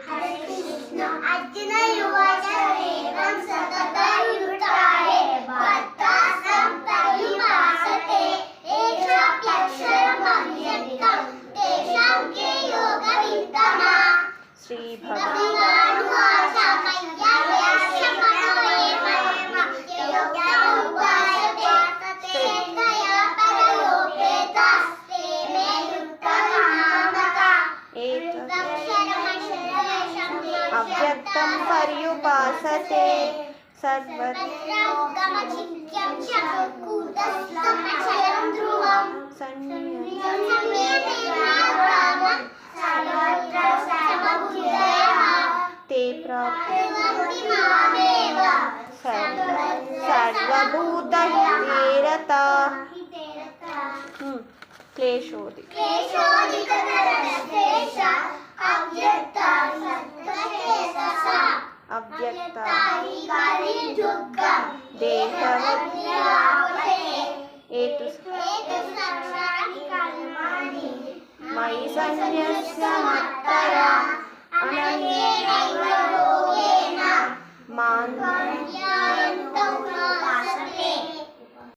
हरे कृष्ण अर्जुन युवाच एवं सततयुक्ताये भक्ता सम्पर्युपासते एषाप्यक्षरम् अव्यक्तं तेषां के योगवित्तमा। श्री भगवान अव्यक्तं पर्युपासते ते सर्वभूतहितेरता अव्यक्ता मयि सन्न्यस्य मत्परा अनन्येनैव